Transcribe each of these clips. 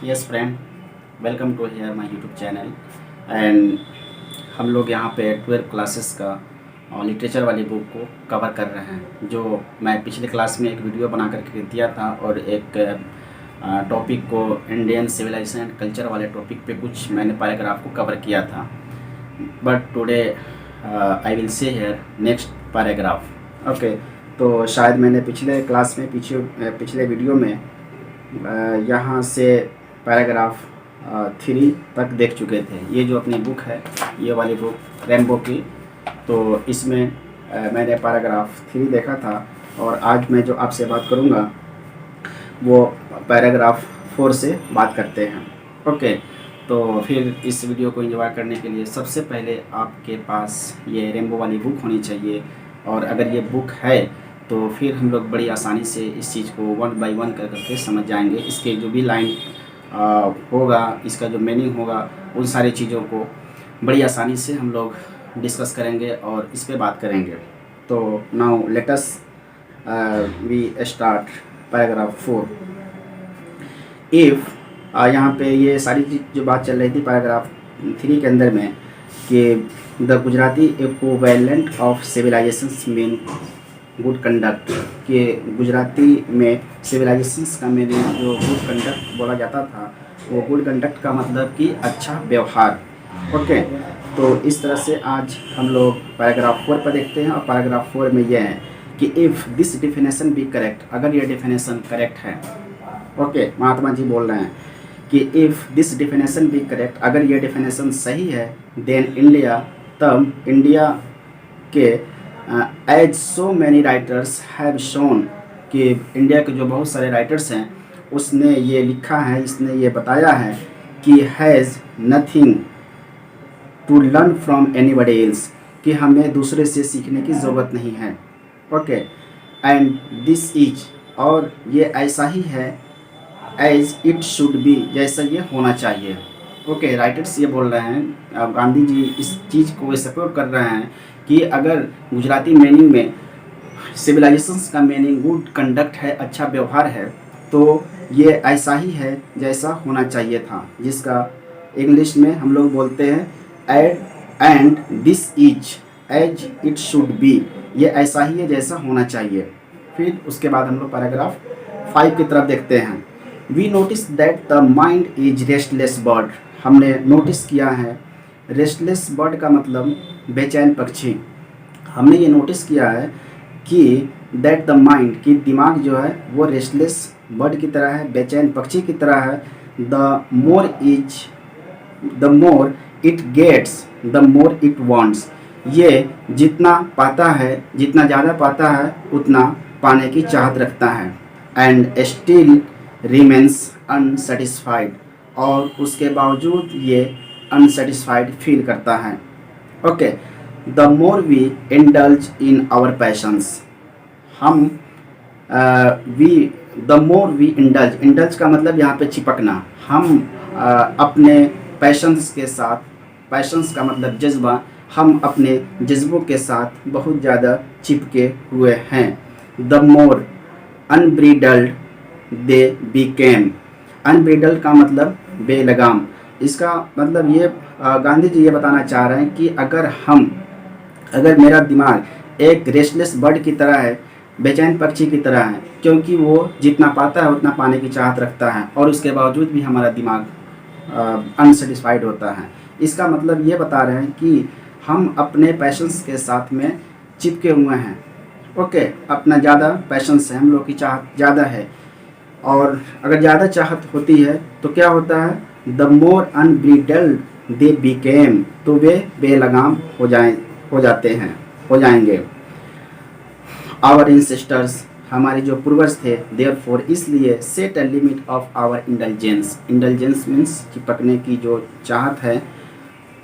Yes friend, welcome to here my YouTube channel. And हम लोग यहाँ पे 12 क्लासेस का लिटरेचर वाली बुक को कवर कर रहे हैं, जो मैं पिछले क्लास में एक वीडियो बना करके दिया था और एक टॉपिक को इंडियन सिविलाइजेशन एंड कल्चर वाले टॉपिक पे कुछ मैंने पैराग्राफ को कवर किया था। But today I will say here next paragraph. Okay, तो शायद मैंने पिछले क्लास में पिछले वीडियो में यहाँ से पैराग्राफ 3 तक देख चुके थे। ये जो अपनी बुक है, ये वाली बुक रेम्बो की, तो इसमें मैंने पैराग्राफ 3 देखा था और आज मैं जो आपसे बात करूँगा वो पैराग्राफ 4 से बात करते हैं। ओके, तो फिर इस वीडियो को एंजॉय करने के लिए सबसे पहले आपके पास ये रेम्बो वाली बुक होनी चाहिए, और अगर ये बुक है तो फिर हम लोग बड़ी आसानी से इस चीज़ को 1 बाय 1 करके समझ जाएंगे। इसके जो भी लाइन होगा, इसका जो मीनिंग होगा, उन सारी चीज़ों को बड़ी आसानी से हम लोग डिस्कस करेंगे और इस पे बात करेंगे। तो now let us we start paragraph 4। If यहाँ पे ये सारी चीज़ जो बात चल रही थी पैराग्राफ 3 के अंदर में कि the Gujarati equivalent of civilizations mean good conduct, कि गुजराती में सिविलाइजेशंस का मीनिंग जो गुड कंडक्ट बोला जाता था, वो गुड कंडक्ट का मतलब कि अच्छा व्यवहार। ओके, तो इस तरह से आज हम लोग पैराग्राफ 4 पर देखते हैं, और पैराग्राफ 4 में ये है कि if this definition be correct, अगर ये डिफिनेशन करेक्ट है। ओके, महात्मा जी बोल रहे हैं कि if this definition be correct, अगर ये डिफिनेशन सही है, देन इंडिया, तब इंडिया के as so many writers have shown, कि इंडिया के जो बहुत सारे राइटर्स हैं उसने ये लिखा है, इसने ये बताया है कि has nothing to learn from anybody else, कि हमें दूसरे से सीखने की ज़रूरत नहीं है। ओके, एंड दिस इज, और ये ऐसा ही है, एज इट शुड बी, जैसा ये होना चाहिए। ओके, राइटर्स ये बोल रहे हैं, गांधी जी इस चीज़ को सपोर्ट कर रहे हैं कि अगर गुजराती मीनिंग में सिविलाइजेशंस का मीनिंग गुड कंडक्ट है, अच्छा व्यवहार है, तो ये ऐसा ही है जैसा होना चाहिए था, जिसका इंग्लिश में हम लोग बोलते हैं and this is as it should be, ये ऐसा ही है जैसा होना चाहिए। फिर उसके बाद हम लोग पैराग्राफ 5 की तरफ देखते हैं। We notice that the mind is restless bird, हमने नोटिस किया है, रेस्टलेस बर्ड का मतलब बेचैन पक्षी। हमने ये नोटिस किया है कि दैट द माइंड, कि दिमाग जो है वो रेस्टलेस बर्ड की तरह है, बेचैन पक्षी की तरह है। The more it gets the more it wants, ये जितना पाता है, जितना ज़्यादा पाता है, उतना पाने की चाहत रखता है। एंड स्टिल रिमेन्स अनसेटिस्फाइड, और उसके बावजूद ये अनसेटिस्फाइड फील करता है। Okay, the more we indulge in our passions, हम द मोर वी इंडल्ज का मतलब यहाँ पे चिपकना, हम अपने पैशंस के साथ, पैशंस का मतलब जज्बा, हम अपने जज्बों के साथ बहुत ज़्यादा चिपके हुए हैं। द मोर अनब्रीडल्ड दे बिकेम, अनब्रीडल्ड का मतलब बेलगाम, इसका मतलब ये गांधी जी ये बताना चाह रहे हैं कि अगर मेरा दिमाग एक रेस्टलेस बर्ड की तरह है, बेचैन पक्षी की तरह है, क्योंकि वो जितना पाता है उतना पाने की चाहत रखता है, और उसके बावजूद भी हमारा दिमाग अनसेटिस्फाइड होता है। इसका मतलब ये बता रहे हैं कि हम अपने पैशंस के साथ में चिपके हुए हैं। ओके, अपना ज़्यादा पैशंस है, हम लोग की चाहत ज़्यादा है, और अगर ज़्यादा चाहत होती है तो क्या होता है, द मोर अनब्रीडल्ड दे बिकेम, तो वे बेलगाम हो जाएंगे। आवर इंसेस्टर्स, हमारे जो पूर्वज थे, देयरफॉर, इसलिए set a limit of our indulgence, indulgence means चिपकने की जो चाहत है,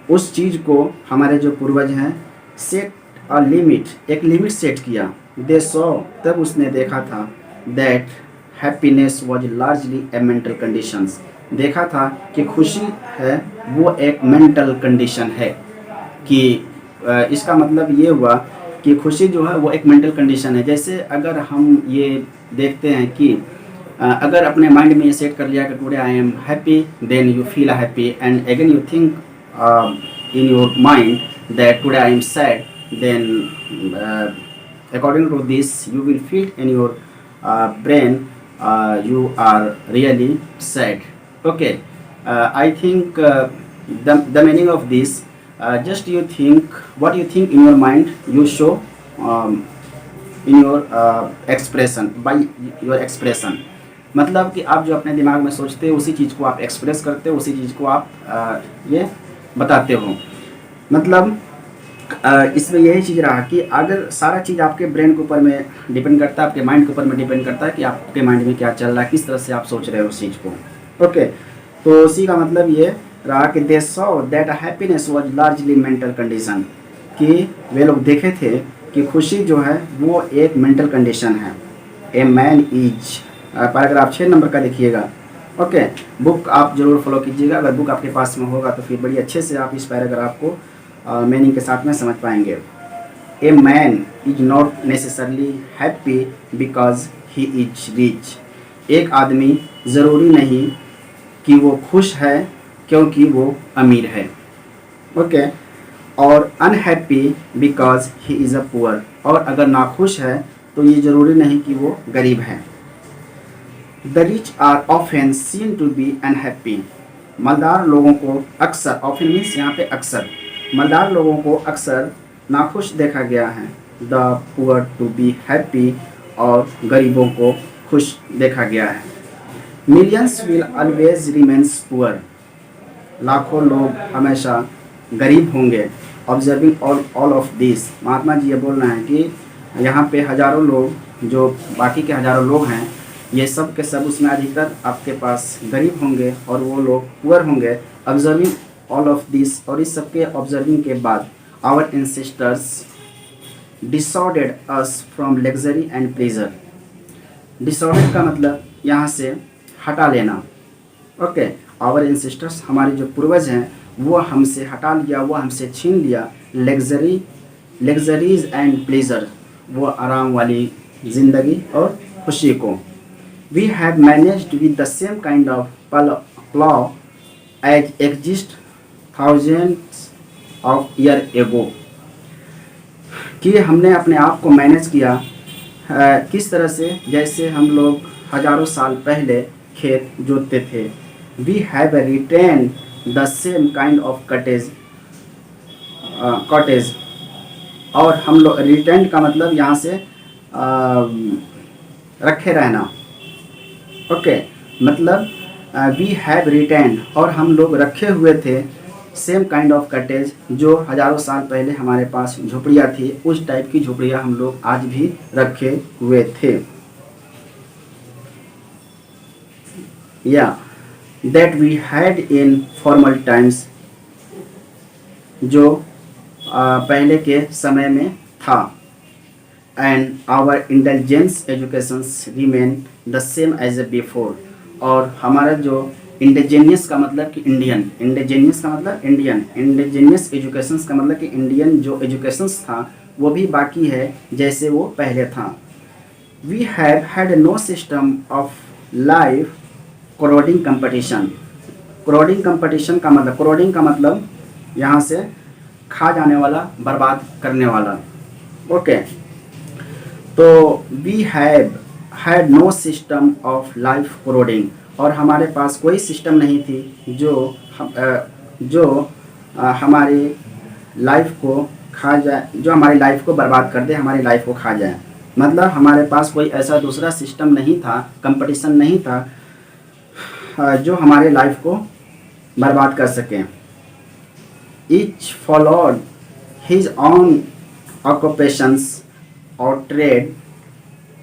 उस चीज़ को हमारे जो पूर्वज हैं सेट अ लिमिट, एक लिमिट सेट किया। दे सॉ, तब उसने देखा था, that happiness was largely A mental conditions, देखा था कि खुशी है वो एक मेंटल कंडीशन है, कि इसका मतलब ये हुआ कि खुशी जो है वो एक मेंटल कंडीशन है। जैसे अगर हम ये देखते हैं कि अगर अपने माइंड में ये सेट कर लिया कि today I am happy, then you feel happy, and again you think in your mind that today I am sad, then according to this you will feel in your brain you are really sad. Okay, I think the meaning of this, just you think what you think in your mind, you show um, in your expression, by your expression. मतलब कि आप जो अपने दिमाग में सोचते हो उसी चीज़ को आप एक्सप्रेस करते हो, उसी चीज़ को आप ये बताते हो। मतलब इसमें यही चीज़ रहा कि अगर सारा चीज़ आपके ब्रेन के ऊपर में डिपेंड करता है, आपके माइंड के ऊपर में डिपेंड करता है कि आपके माइंड में क्या चल रहा है, किस तरह से आप सोच रहे हो उस चीज़ को। ओके, तो उसी का मतलब ये रहा कि they saw that happiness was largely mental condition, कि वे लोग देखे थे कि खुशी जो है वो एक मेंटल कंडीशन है। A man is, paragraph 6 number का देखिएगा। ओके, बुक आप ज़रूर फॉलो कीजिएगा, अगर बुक आपके पास में होगा तो फिर बड़ी अच्छे से आप इस पैराग्राफ को मीनिंग के साथ में समझ पाएंगे। A man is not necessarily happy because he is rich, एक आदमी ज़रूरी नहीं कि वो खुश है क्योंकि वो अमीर है। ओके, और unhappy because he is a poor, और अगर नाखुश है तो ये ज़रूरी नहीं कि वो गरीब है। The rich are often seen to be unhappy, मालदार लोगों को अक्सर, ऑफन मीन्स यहाँ पे अक्सर, मालदार लोगों को अक्सर नाखुश देखा गया है। The poor to be happy, और गरीबों को खुश देखा गया है। Millions will always remains poor, लाखों लोग हमेशा गरीब होंगे। Observing all of this, Mahatma ji ये बोल रहे हैं कि यहाँ पे हज़ारों लोग, जो बाकी के हज़ारों लोग हैं, ये सब के सब उसमें अधिकतर आपके पास गरीब होंगे और वो लोग पुअर होंगे। ऑब्जर्विंग ऑल ऑफ दिस, और इस सब के ऑब्जर्विंग के बाद our ancestors disordered us from luxury and pleasure. Disordered का मतलब यहाँ से हटा लेना। ओके, आवर एंसेस्टर्स, हमारे जो पूर्वज हैं, वो हमसे हटा लिया, वो हमसे छीन लिया लग्जरीज एंड प्लेजर, वो आराम वाली ज़िंदगी और खुशी को। We have managed with the same kind of plough as exist thousands of year ago, कि हमने अपने आप को मैनेज किया किस तरह से, जैसे हम लोग हज़ारों साल पहले खेत जोतते थे। We have retain the same kind of cottage, और हम लोग, रिटेन का मतलब यहाँ से रखे रहना। ओके, मतलब वी हैव रिटेन, और हम लोग रखे हुए थे सेम काइंड ऑफ कटेज, जो हज़ारों साल पहले हमारे पास झोपड़ियाँ थी, उस टाइप की झोपड़ियाँ हम लोग आज भी रखे हुए थे। या that we had in formal times, जो पहले के समय में था। And our intelligence educations remain the same as a before, और हमारा जो इंडिजीनियस का मतलब कि इंडियन, इंडिजीनियस का मतलब इंडियन, इंडिजीनियस एजुकेशंस का मतलब कि इंडियन जो एजुकेशंस था वो भी बाकी है जैसे वो पहले था। We have had no system of life crowding competition. Crowding competition का मतलब, क्रोडिंग का मतलब यहाँ से खा जाने वाला, बर्बाद करने वाला। ओके, तो we have had no system of life crowding, और हमारे पास कोई सिस्टम नहीं थी जो हमारी लाइफ को खा जाए, जो हमारी लाइफ को बर्बाद कर दे, हमारी लाइफ को खा जाए। मतलब हमारे पास कोई ऐसा दूसरा सिस्टम नहीं था, कंपटीशन नहीं था जो हमारे लाइफ को बर्बाद कर सके। Each followed his own occupations और trade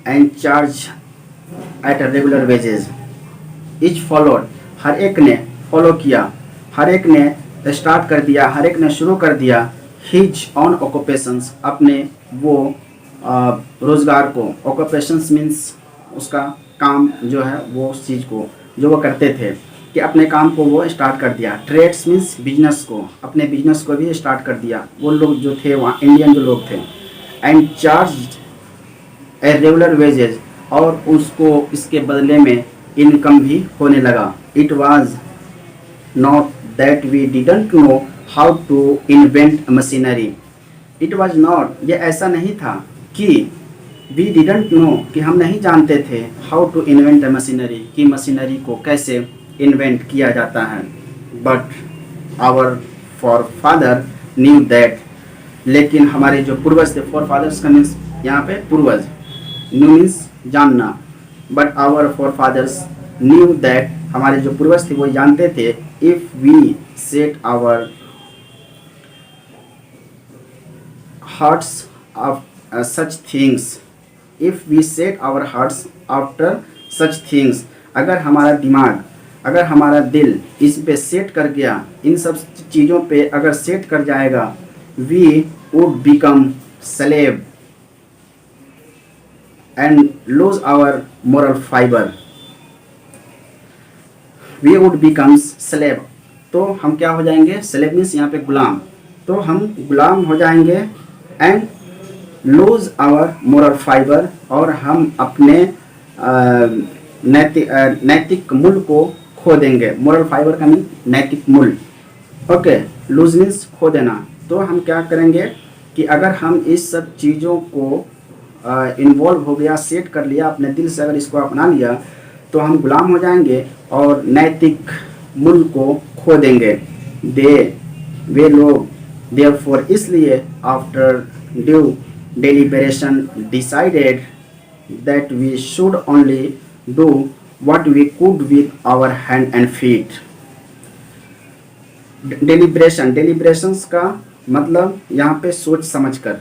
and charge at regular wages. Each followed, हर एक ने फॉलो किया, हर एक ने स्टार्ट कर दिया, हर एक ने शुरू कर दिया। हिज ऑन ऑक्यूपेशंस, अपने वो रोज़गार को, ऑक्यूपेशंस मीन्स उसका काम जो है, वो उस चीज़ को जो वो करते थे कि अपने काम को वो स्टार्ट कर दिया। ट्रेड्स मीन्स बिजनेस को, अपने बिजनेस को भी स्टार्ट कर दिया वो लोग जो थे वहाँ, इंडियन जो लोग थे। And charge a regular wages, और उसको इसके बदले में इनकम भी होने लगा। It was not that we didn't know how to invent machinery. It was not, ये ऐसा नहीं था कि वी डिडंट नो, कि हम नहीं जानते थे, how to invent a machinery, कि मशीनरी को कैसे इन्वेंट किया जाता है। But our for father knew that, लेकिन हमारे जो पूर्वज थे, फॉर फादर्स का मीन्स यहाँ पे पूर्वज, न्यू मीन्स जानना, but our for fathers knew that, हमारे जो पूर्वज थे वो जानते थे, if we set our hearts of such things, if we set our hearts after such things, अगर हमारा दिमाग, अगर हमारा दिल इस पे सेट कर गया, इन सब चीज़ों पे अगर सेट कर जाएगा, we would become slave and lose our moral fiber, we would become slave, तो हम क्या हो जाएंगे, slave means यहाँ पे गुलाम, तो हम गुलाम हो जाएंगे, and lose our moral fibre, और हम अपने नैतिक मूल्य को खो देंगे। मोरल फाइबर का मीन नैतिक मूल्य, ओके, लूज मीन्स खो देना। तो हम क्या करेंगे कि अगर हम इस सब चीज़ों को इन्वॉल्व हो गया, सेट कर लिया अपने दिल से, अगर इसको अपना लिया, तो हम गुलाम हो जाएंगे और नैतिक मूल्य को खो देंगे। वे लोग therefore इसलिए after due deliberation decided that we should only do what we could with our hand and feet। deliberations का मतलब यहाँ पे सोच समझकर,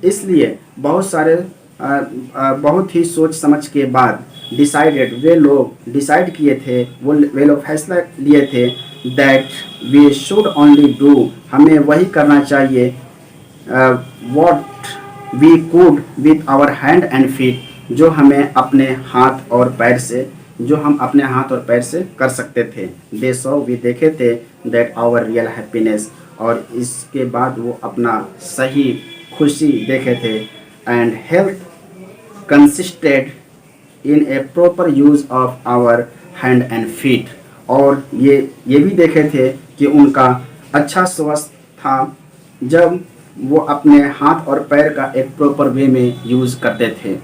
इसलिए बहुत ही सोच समझ के बाद डिसाइडेड, वे लोग डिसाइड किए थे, वे लोग फैसला लिए थे, that we should only do, हमें वही करना चाहिए, what we could with our hand and feet, जो हमें अपने हाथ और पैर से, जो हम अपने हाथ और पैर से कर सकते थे। दे सो, वी देखे थे, दैट आवर रियल हैप्पीनेस, और इसके बाद वो अपना सही खुशी देखे थे, and health consisted in a proper use of our hand and feet, और ये भी देखे थे कि उनका अच्छा स्वास्थ्य था जब वो अपने हाथ और पैर का एक प्रॉपर वे में यूज़ करते थे।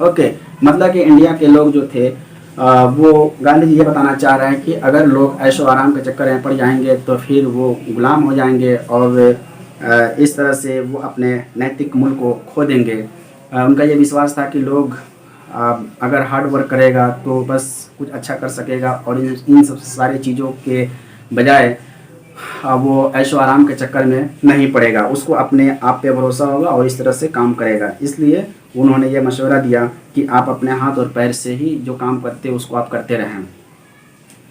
ओके, मतलब कि इंडिया के लोग जो थे वो, गांधी जी ये बताना चाह रहे हैं कि अगर लोग ऐशो आराम के चक्कर में पड़ जाएंगे तो फिर वो गुलाम हो जाएंगे, और इस तरह से वो अपने नैतिक मूल्य को खो देंगे। उनका ये विश्वास था कि लोग अगर हार्ड वर्क करेगा तो बस कुछ अच्छा कर सकेगा, और इन सब सारी चीज़ों के बजाय वो ऐशो आराम के चक्कर में नहीं पड़ेगा, उसको अपने आप पे भरोसा होगा और इस तरह से काम करेगा। इसलिए उन्होंने ये मशवरा दिया कि आप अपने हाथ और पैर से ही जो काम करते हैं उसको आप करते रहें।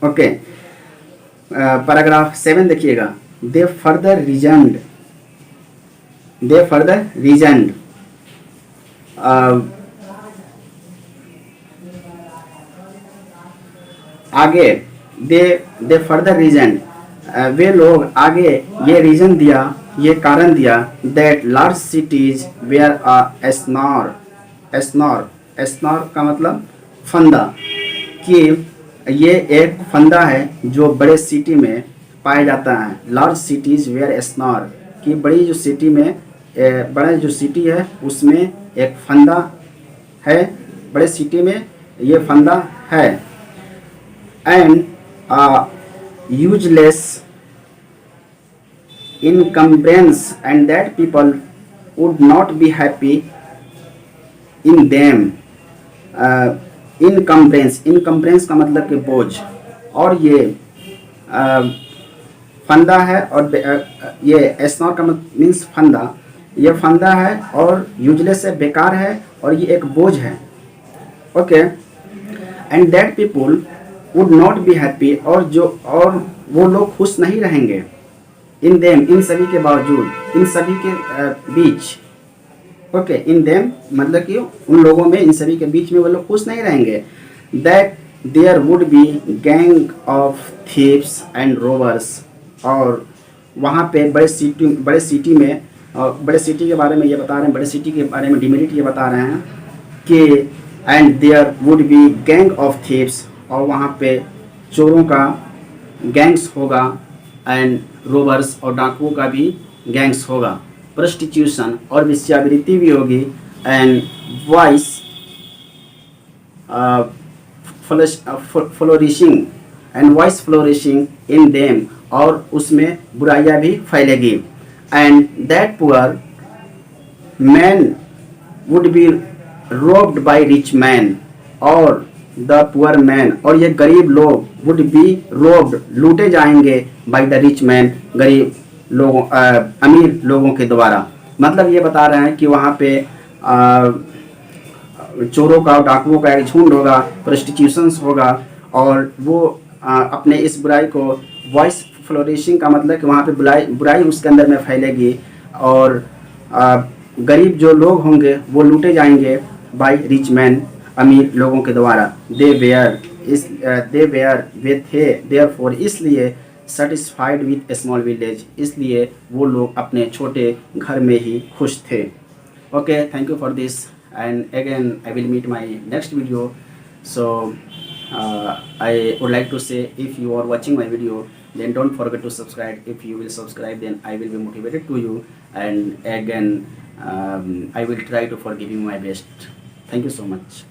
ओके, पैराग्राफ 7 देखिएगा। दे फर्दर रीजन्ड आगे, दे फर्दर रीजन, वे लोग आगे ये रीजन दिया, ये कारण दिया, दैट लार्ज सिटीज वेयर अ एस्नॉर का मतलब फंदा, कि ये एक फंदा है जो बड़े सिटी में पाया जाता है। लार्ज सिटीज वेयर एस्नॉर, कि बड़ी जो सिटी में, बड़ा जो सिटी है उसमें एक फंदा है, बड़े सिटी में ये फंदा है। And useless encumbrance, and that people would not be happy in them। encumbrance का मतलब कि बोझ, और ये फंदा है, और ये एस्नॉर का मीन्स फंदा, ये फंदा है और यूजलेस है, बेकार है, और ये एक बोझ है। Okay, and that people would not be happy, और वो लोग खुश नहीं रहेंगे, इन देम, इन सभी के बावजूद, इन सभी के बीच। ओके, इन देम मतलब कि उन लोगों में, इन सभी के बीच में वो लोग खुश नहीं रहेंगे। That there would be gang of thieves and rovers, और वहाँ पे बड़े सिटी में, और बड़े सिटी के बारे में ये बता रहे हैं, बड़े सिटी के बारे में डिमेरिट ये बता रहे हैं कि and there would be gang of thieves, और वहाँ पे चोरों का गैंग्स होगा एंड रोबर्स और डाकुओं का भी गैंग्स होगा। प्रोस्टिट्यूशन और वेश्यावृत्ति भी होगी and voice flourishing and voice flourishing in them, और उसमें बुराइयां भी फैलेगी। And that poor man would be robbed by rich man, और द पुअर मैन, और ये गरीब लोग वुड बी रोब्ड, लूटे जाएंगे बाय द रिच मैन, गरीब लोगों अमीर लोगों के द्वारा। मतलब ये बता रहे हैं कि वहाँ पे चोरों का, डाकुओं का एक झुंड होगा, प्रोस्टिट्यूशंस होगा, और वो अपने इस बुराई को, वॉइस फ्लोरिशिंग का मतलब कि वहाँ पे बुराई उसके अंदर में फैलेगी, और गरीब जो लोग होंगे वो लूटे जाएंगे बाय रिच मैन, अमीर लोगों के द्वारा। दे वेयर वे थे देयरफॉर, इसलिए सेटिस्फाइड विथ स्मॉल विलेज, इसलिए वो लोग अपने छोटे घर में ही खुश थे। Okay, thank you for this, and again I will meet my next video. So I would like to say, if you are watching my video, then don't forget to subscribe. If you will subscribe, then I will be motivated to you, and again I will try to for giving my best. Thank you so much.